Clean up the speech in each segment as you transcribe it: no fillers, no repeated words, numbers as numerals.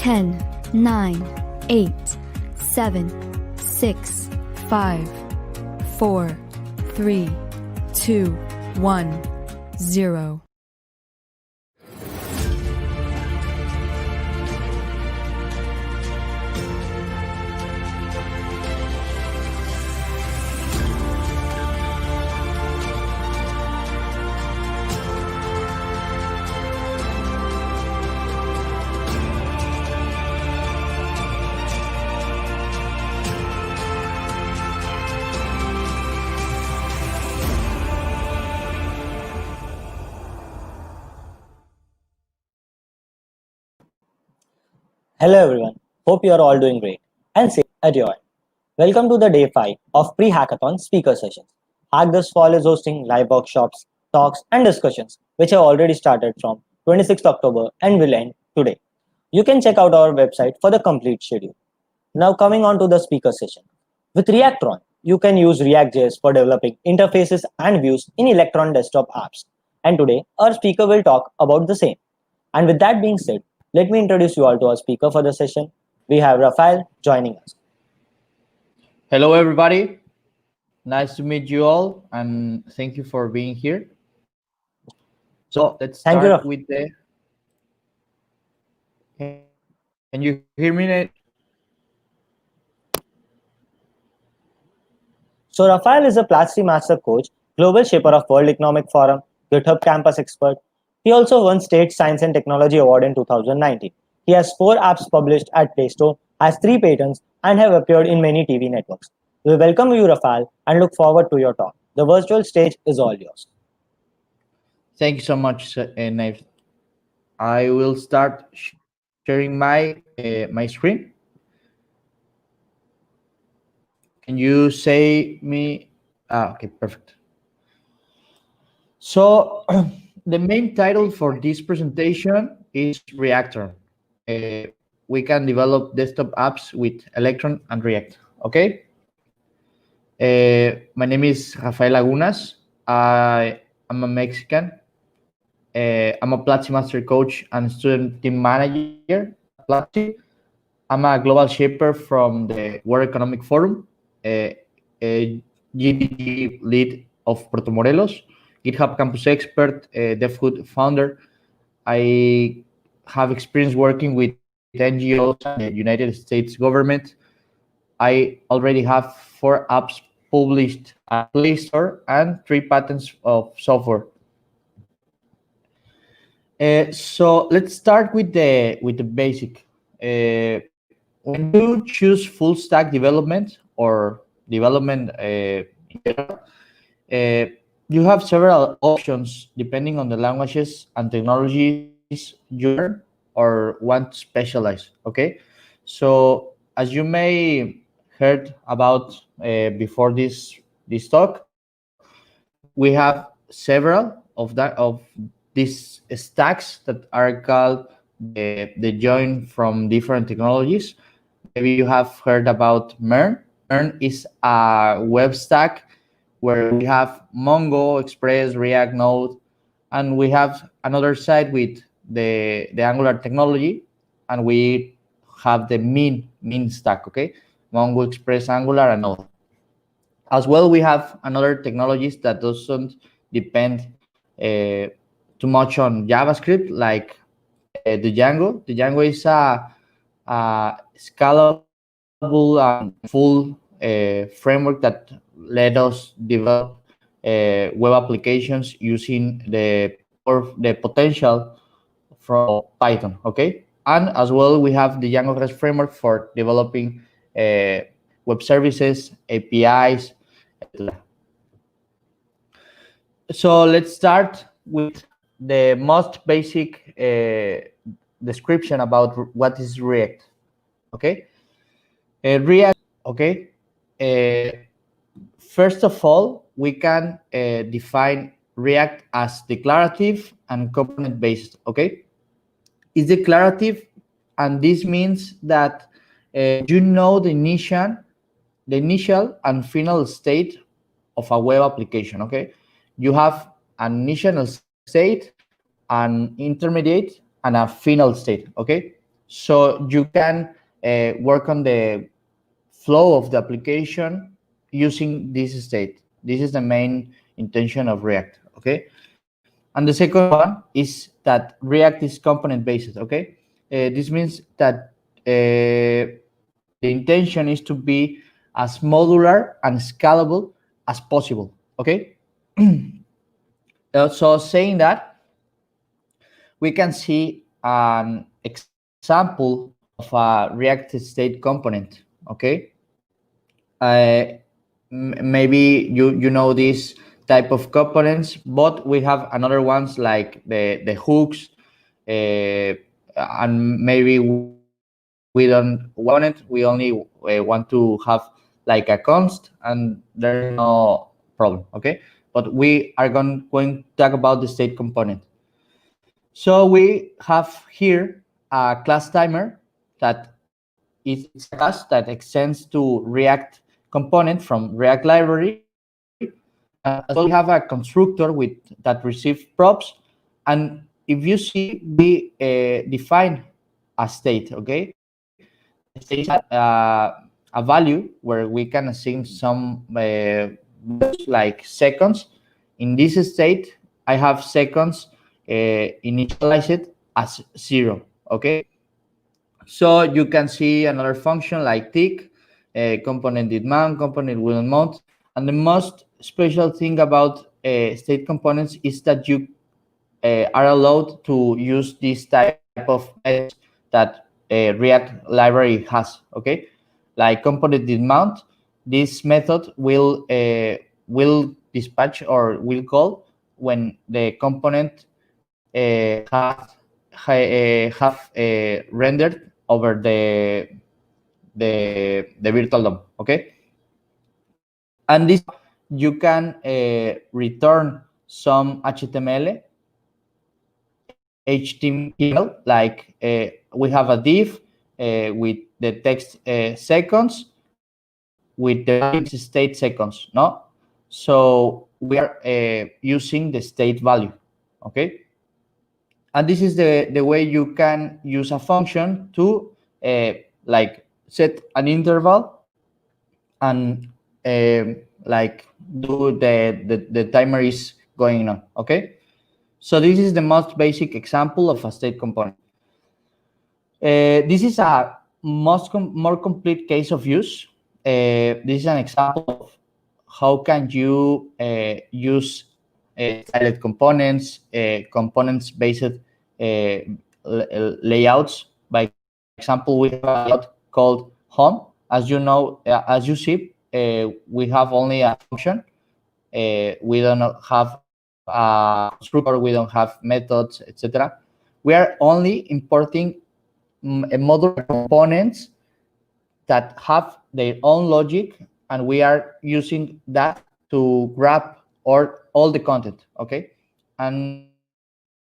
10, 9, 8, 7, 6, 5, 4, 3, 2, 1, 0. Hello everyone, hope you are all doing great and safe at your end. Welcome to the day 5 of pre-hackathon speaker sessions. Hack this Fall is hosting live workshops, talks and discussions which have already started from 26th October and will end today. You can check out our website for the complete schedule. Now coming on to the speaker session. With Reactron, you can use React.js for developing interfaces and views in Electron desktop apps. And today, our speaker will talk about the same. And with that being said, let me introduce you all to our speaker for the session. We have Rafael joining us. Hello, everybody. Nice to meet you all, and thank you for being here. So let's start with the... Can you hear me? So Rafael is a Platzi Master Coach, Global Shaper of World Economic Forum, Github Campus Expert. He also won State Science and Technology Award in 2019. He has 4 apps published at playstore, has 3 patents, and have appeared in many TV networks. We welcome you, Rafael, and look forward to your talk. The virtual stage is all yours. Thank you so much, Nave. I will start sharing my screen. Can you say me? Okay, perfect. So the main title for this presentation is Reactron. We can develop desktop apps with Electron and React. Okay. My name is Rafael Lagunas. I'm a Mexican. I'm a Platzi Master Coach and Student Team Manager at Platzi. I'm a global shaper from the World Economic Forum, a GDG lead of Puerto Morelos, Github Campus Expert, DevHood founder. I have experience working with NGOs and the United States government. I already have 4 apps published at playstore and 3 patents of software. So let's start with the basic. When you choose full stack development or development in general, you have several options depending on the languages and technologies you learn or want to specialize. Okay, so as you may heard about before this talk, we have several of these stacks that are called the join from different technologies. Maybe you have heard about MERN. MERN is a web stack where we have Mongo, Express, React, Node, and we have another side with the Angular technology, and we have the mean stack, okay? Mongo, Express, Angular, and Node. As well, we have another technologies that doesn't depend too much on JavaScript, like the Django. The Django is a scalable and full framework that let us develop web applications using the potential from Python. Okay, and as well we have the Django REST framework for developing web services, APIs, etc. So let's start with the most basic description about what is React. Okay, React. Okay, first of all, we can define React as declarative and component based. Okay, it's declarative, and this means that you know the initial and final state of a web application. Okay, you have an initial state, an intermediate, and a final state. Okay, So you can work on the flow of the application using this state. This is the main intention of React, okay? And the second one is that React is component based, okay? This means that the intention is to be as modular and scalable as possible, okay? So saying that, we can see an example of a React state component, okay? Maybe you know this type of components, but we have another ones like the hooks, and maybe we don't want it. We only want to have like a const, and there is no problem, okay? But we are going to talk about the state component. So we have here a class timer that is a class that extends to React component from React library. As well, we have a constructor that receives props, and if you see, we define a state. Okay, the state is a value where we can assign some like seconds. In this state, I have seconds initialized as 0. Okay, so you can see another function like tick, component did mount, component will mount. And the most special thing about state components is that you are allowed to use this type of methods that React library has, okay? Like component did mount, this method will dispatch or will call when the component have rendered over the virtual DOM, okay? And this you can return some HTML, like we have a div with the text seconds with the value state seconds, no? So we are using the state value, okay? And this is the way you can use a function to like set an interval and like do the timer is going on, okay? So this is the most basic example of a state component. This is a more complete case of use. This is an example of how can you use styled components, components-based layouts. By example, we have a layout called home. As you know, as you see, we have only a function. We don't have a constructor, we don't have methods, etc. We are only importing modular components that have their own logic, and we are using that to grab all the content, okay? And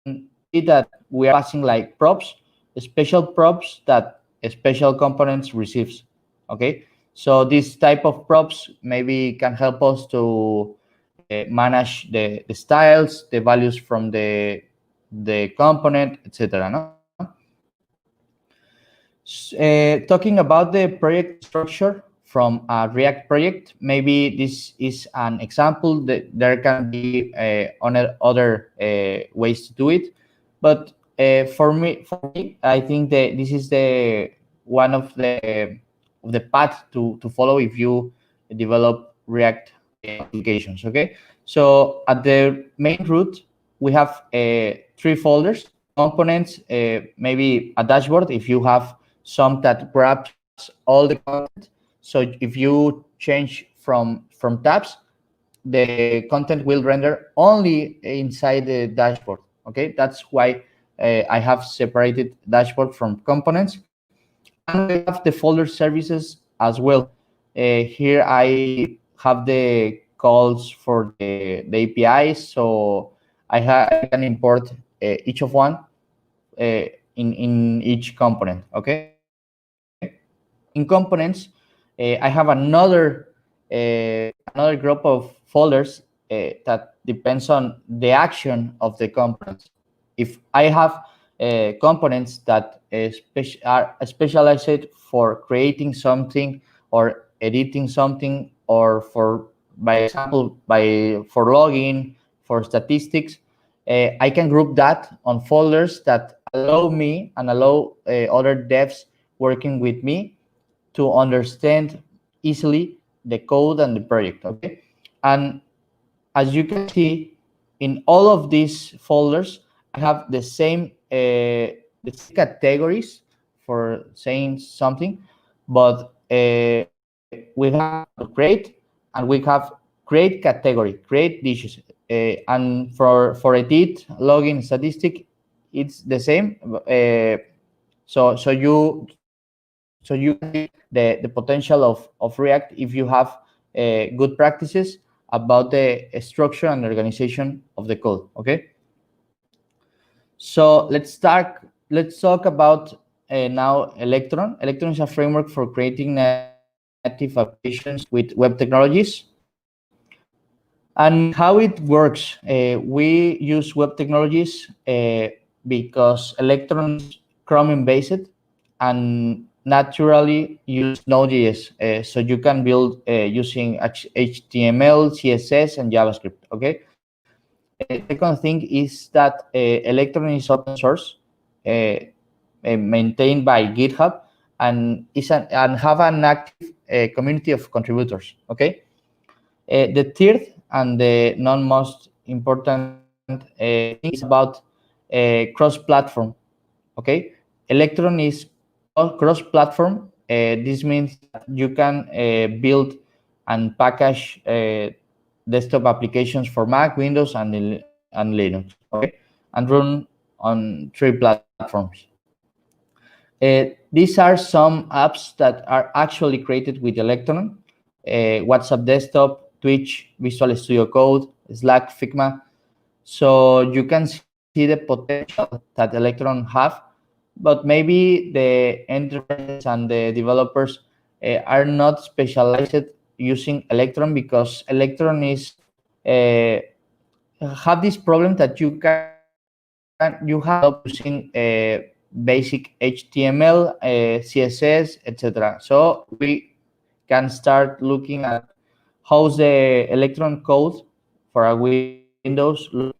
see that we are passing like props, special props that special components receives, okay? So this type of props maybe can help us to manage the styles, the values from the component, etc. No? Talking about the project structure from a React project, maybe this is an example. That there can be other ways to do it, but for me, I think that this is the one of the path to follow if you develop React applications. Okay, so at the main root we have 3 folders: components, maybe a dashboard if you have some that grabs all the content. So if you change from tabs, the content will render only inside the dashboard. Okay, that's why I have separated dashboard from components. And we have the folder services as well. Here I have the calls for the APIs, so I can import each of one in each component. Okay, in components, I have another group of folders that depends on the action of the components. If I have components that are specialized for creating something or editing something, or for, by example, for logging, for statistics. I can group that on folders that allow me and allow other devs working with me to understand easily the code and the project. Okay, and as you can see, in all of these folders, I have the same categories for saying something, but we have create, and we have create category, create dishes, and for edit, login, statistic, it's the same. So you can see the potential of React if you have good practices about the structure and organization of the code. Okay, so let's talk about now Electron. Electron is a framework for creating native applications with web technologies. And how it works, we use web technologies because Electron is Chromium based and naturally use Node.js. So you can build using HTML, CSS, and JavaScript. Okay. Second thing is that Electron is open source, maintained by GitHub, and have an active community of contributors. Okay. The third and the non-most important thing is about cross-platform. Okay, Electron is cross-platform. This means that you can build and package desktop applications for Mac, Windows, and Linux. Okay, and run on 3 platforms. These are some apps that are actually created with Electron: WhatsApp Desktop, Twitch, Visual Studio Code, Slack, Figma. So you can see the potential that Electron have, but maybe the enterprises and the developers are not specialized using Electron, because Electron is have this problem that you have develop using basic HTML, CSS, etc. So we can start looking at how's the Electron code for a Windows look.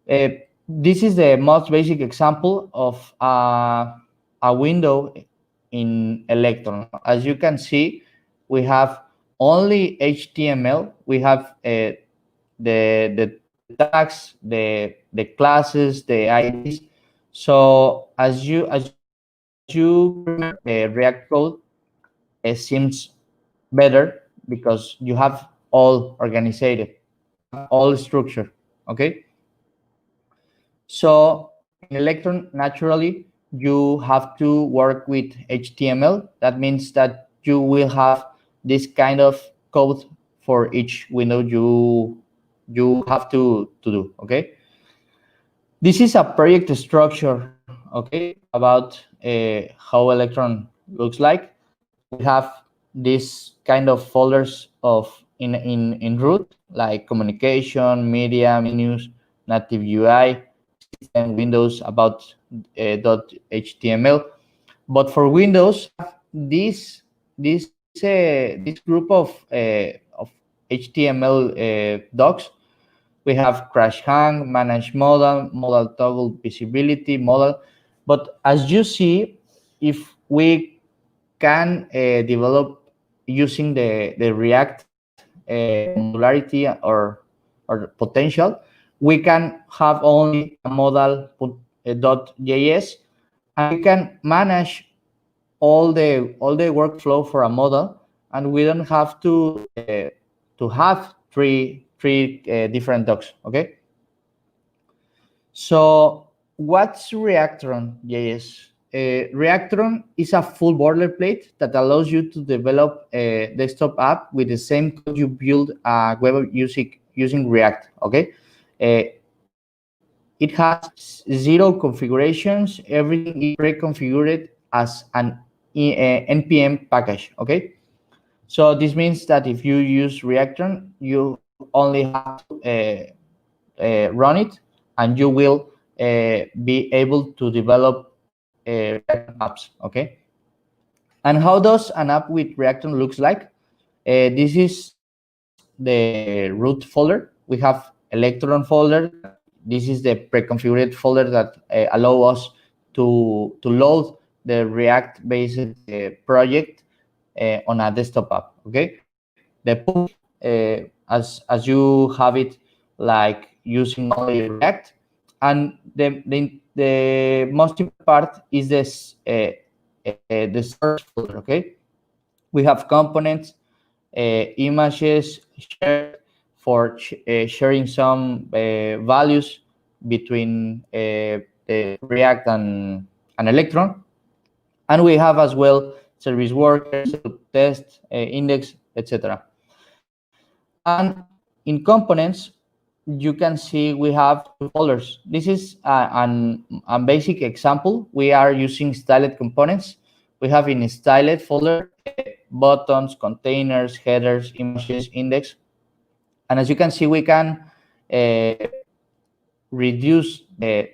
This is the most basic example of a window in Electron. As you can see, we have only HTML. We have the tags, the classes, the IDs. So as you remember, React code seems better because you have all organized, all structure. Okay. So in Electron, naturally, you have to work with HTML. That means that you will have this kind of code for each window you have to do. Okay. This is a project structure. Okay, about how Electron looks like. We have this kind of folders of in root, like communication, media, menus, native UI, system, Windows, about .html. But for Windows, this group of HTML docs. We have crash hang, manage modal toggle visibility, modal. But as you see, if we can develop using the React modularity or potential, we can have only a modal .js, and we can manage all the workflow for a model, and we don't have to have three different docs. Okay. So what's Reactron JS? Reactron is a full boilerplate that allows you to develop a desktop app with the same code you build a web using React. Okay. It has 0 configurations. Everything is pre-configured as an npm package. Okay. So this means that if you use Reactron, you only have to run it, and you will be able to develop Reactron apps. Okay. And how does an app with Reactron looks like? This is the root folder. We have Electron folder. This is the pre-configured folder that allow us to load the React-based project on a desktop app. Okay, the push as you have it like using only React, and the most important part is this the source folder. Okay, we have components, images shared for sharing some values between the React and Electron, and we have as well service workers, test, index, etc. And in components, you can see we have two folders. This is a basic example. We are using styled components. We have in styled folder buttons, containers, headers, images, index. And as you can see, we can reduce the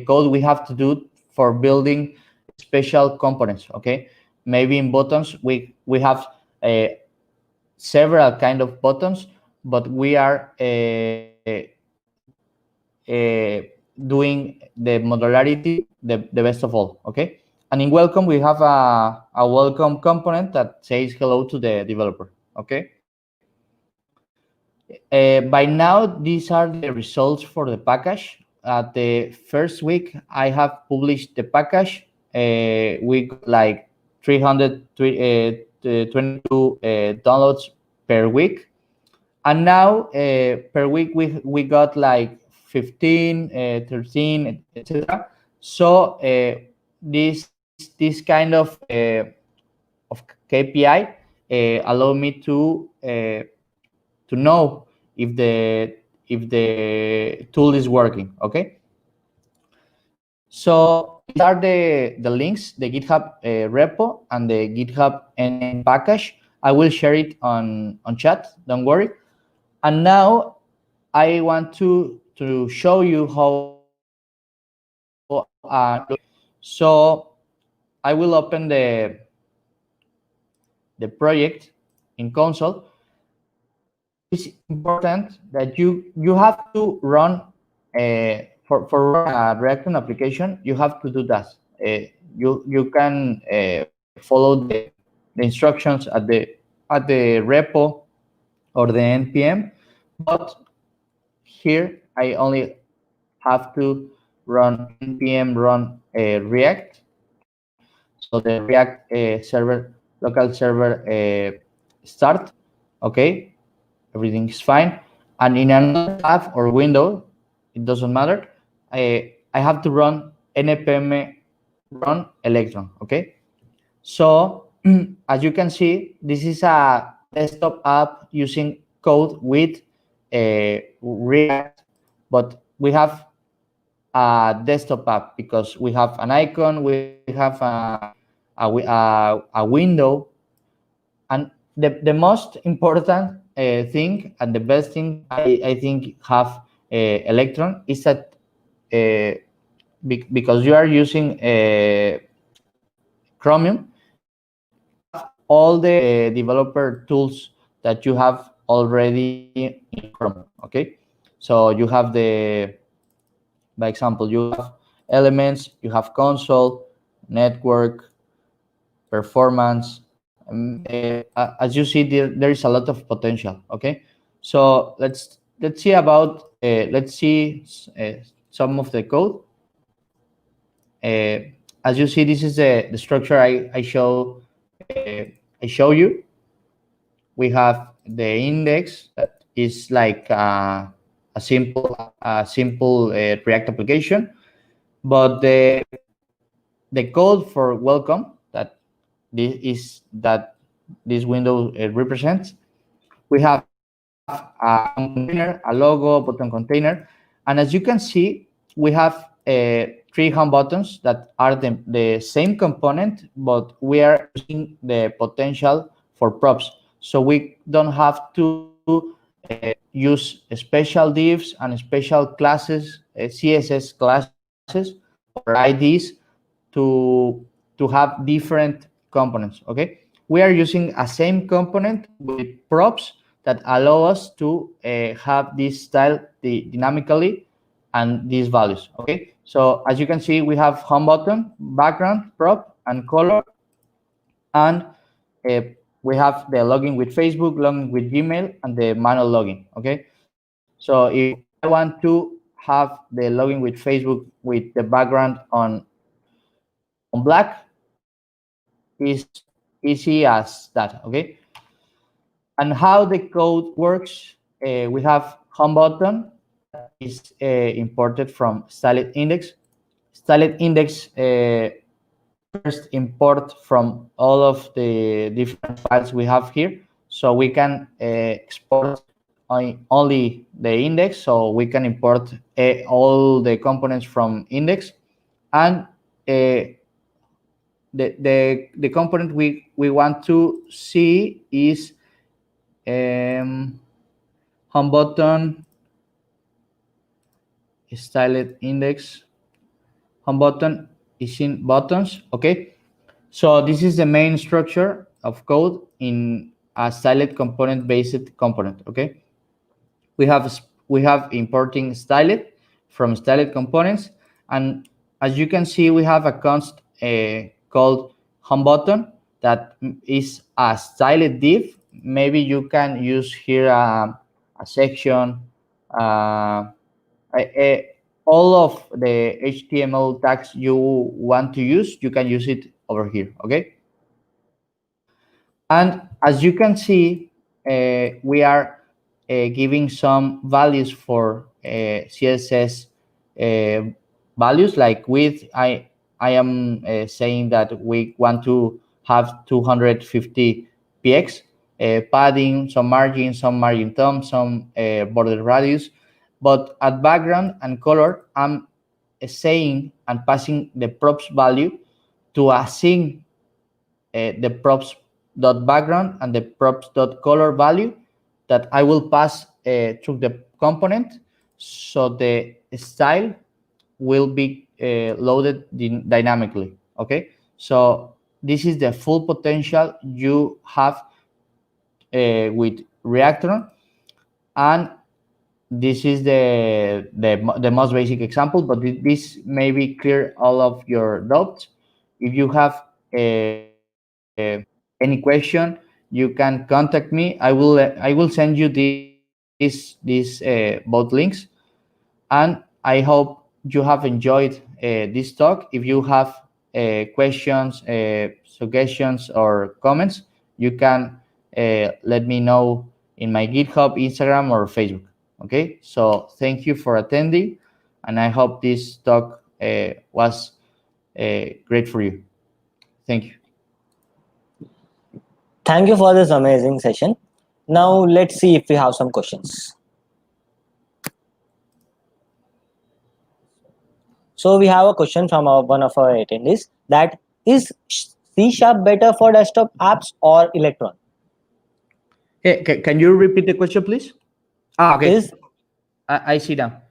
code we have to do for building special components. Okay, maybe in buttons we have several kind of buttons, but we are doing the modularity the best of all. Okay, and in welcome we have a welcome component that says hello to the developer. Okay, by now these are the results for the package. At the first week I have published the package. We got like 322 downloads per week, and now per week we got like 15, 13, etc. So this kind of KPI allow me to know if the tool is working. Okay, so these are the links, the GitHub repo and the GitHub NN package. I will share it on chat, don't worry. And now I want to show you how so I will open the project in console. It's important that you have to run for a Reactron application. You have to do that. You can follow the instructions at the repo or the npm, but here I only have to run npm run React. So the React server, local server start. Okay, everything is fine. And in another tab or window, it doesn't matter, I have to run npm run Electron. Okay, so as you can see, this is a desktop app using code with React, but we have a desktop app because we have an icon, we have a window, and the most important thing and the best thing I think have Electron is that because you are using Chromium, all the developer tools that you have already in Chrome. Okay, so you have by example, you have elements, you have console, network, performance. As you see, there is a lot of potential. Okay, so let's see about let's see some of the code. As you see, this is the structure I show you. We have the index that is like a simple React application, but the code for welcome that this window represents, we have a container, a logo, button container, and as you can see, we have 3 home buttons that are the same component, but we are using the potential for props. So we don't have to use special divs and special classes, CSS classes or IDs to have different components. Okay, we are using a same component with props that allow us to have this style dynamically and these values. Okay, so as you can see, we have home button, background, prop, and color, and we have the login with Facebook, login with Gmail, and the manual login. Okay, so if I want to have the login with Facebook with the background on black, is easy as that. Okay, and how the code works, we have home button that is imported from styled index. Styled index first import from all of the different files we have here, so we can export only the index, so we can import all the components from index, and the component we want to see is home button, styled index, home button is in buttons. Okay, so this is the main structure of code in a styled component based component. Okay, we have importing styled from styled components, and as you can see, we have a const called home button that is a styled div. Maybe you can use here a section, all of the HTML tags you want to use, you can use it over here. Okay, and as you can see, we are giving some values for CSS values, like width. I am saying that we want to have 250 px, padding, some margin thumb, some border radius. But at background and color, I'm saying and passing the props value to assign the props dot background and the props dot color value that I will pass through the component, so the style will be loaded dynamically. Okay, so this is the full potential you have with Reactron, and this is the most basic example, but this maybe clear all of your doubts. If you have any question, you can contact me. I will send you both links, and I hope you have enjoyed this talk. If you have questions, suggestions, or comments, you can let me know in my GitHub, Instagram, or Facebook. Okay, so thank you for attending, and I hope this talk was great for you. Thank you. Thank you for this amazing session. Now let's see if we have some questions. So we have a question from one of our attendees, that is C# better for desktop apps or Electron? Can you repeat the question, please? Okay. Is I see now.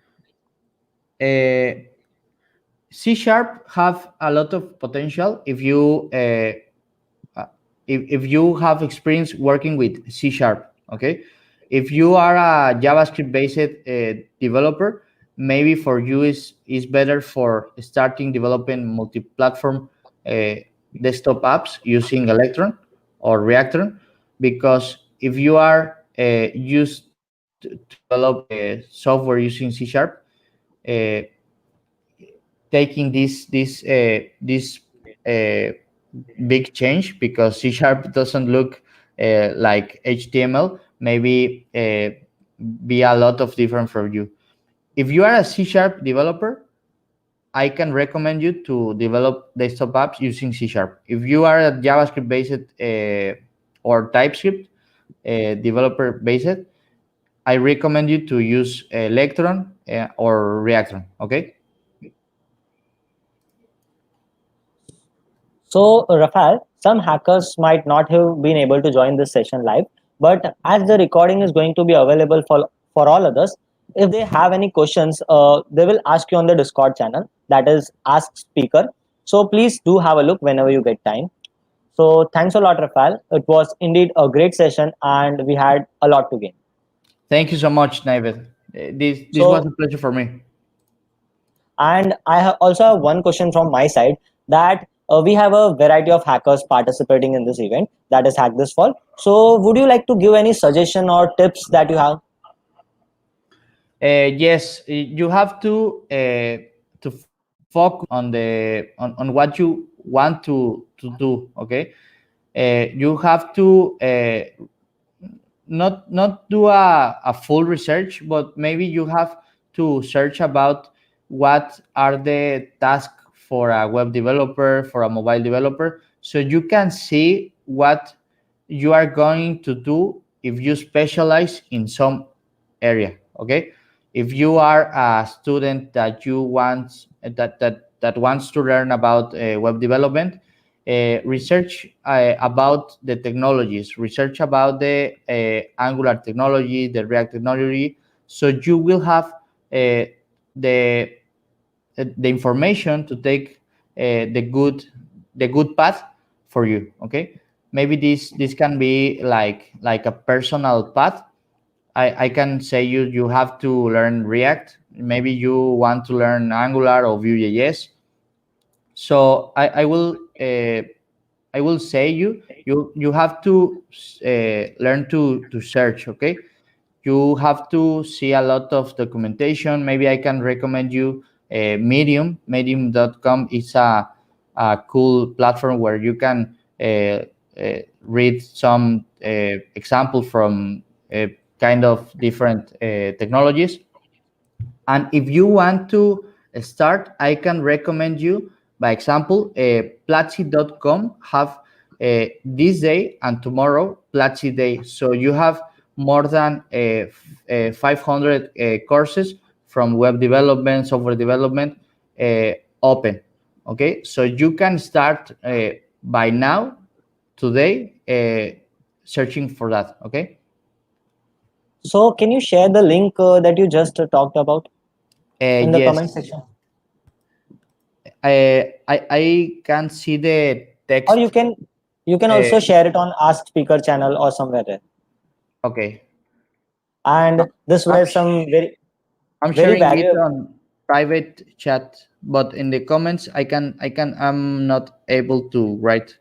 C# have a lot of potential if you if you have experience working with C#. Okay, if you are a JavaScript based developer, maybe for you is better for starting developing multi-platform desktop apps using Electron or Reactron, because if you are used to develop software using C#, taking this big change, because C# doesn't look like HTML, maybe be a lot of different for you. If you are a C# developer, I can recommend you to develop desktop apps using C#. If you are a JavaScript based or TypeScript developer based, I recommend you to use Electron or Reactron. Okay. so, Rafael, some hackers might not have been able to join this session live, But as the recording is going to be available for all others, if they have any questions, they will ask you on the Discord channel, that is Ask Speaker. So please do have a look whenever you get time. So thanks a lot, Rafael. It was indeed a great session and we had a lot to gain. Thank you so much, David. This was So, a pleasure for me. and I also have one question from my side, that we have a variety of hackers participating in this event, that is Hack This Fall. So would you like to give any suggestion or tips that you have? Yes, you have to focus on on what you want to do. Okay, you have to not do a full research, but maybe you have to search about what are the tasks for a web developer, for a mobile developer, so you can see what you are going to do if you specialize in some area. Okay, if you are a student that you want that wants to learn about web development, research about the technologies, research about the Angular technology, the React technology, so you will have the the information to take the good path for you. Okay, maybe this can be like a personal path. I can say you have to learn React. Maybe you want to learn Angular or Vue.js. So I will say you have to learn to search. Okay, you have to see a lot of documentation. Maybe I can recommend you Medium. Medium.com is a cool platform where you can read some example from kind of different technologies. And if you want to start, I can recommend you, by example, Platzi.com have this day and tomorrow Platzi Day. So you have more than 500 courses from web development, software development open. Okay, so you can start by now, today, searching for that. Okay. So can you share the link that you just talked about in the Yes, comment section? I can see the Or text. you can Uh, also share it on Ask Speaker channel or somewhere there. okay, And this I'm was some I'm very sharing it valuable. on private chat, but in the comments I'm not able to write.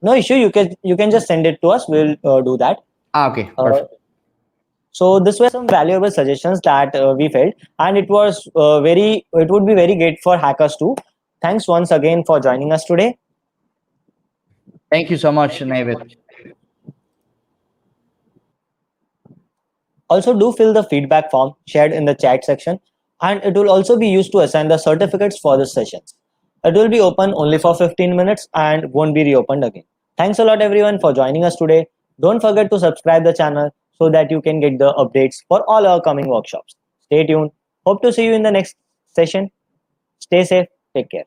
No issue. You can just send it to us. We'll do that. Okay, Uh, perfect. so this were some valuable suggestions that we felt, and it was very. It would be very great for hackers too. Thanks once again for joining us today. Thank you so much, David. Also, do fill the feedback form shared in the chat section, and it will also be used to assign the certificates for the sessions. It will be open only for 15 minutes and won't be reopened again. Thanks a lot, everyone, for joining us today. Don't forget to subscribe the channel so that you can get the updates for all our coming workshops. Stay tuned. Hope to see you in the next session. Stay safe. Take care.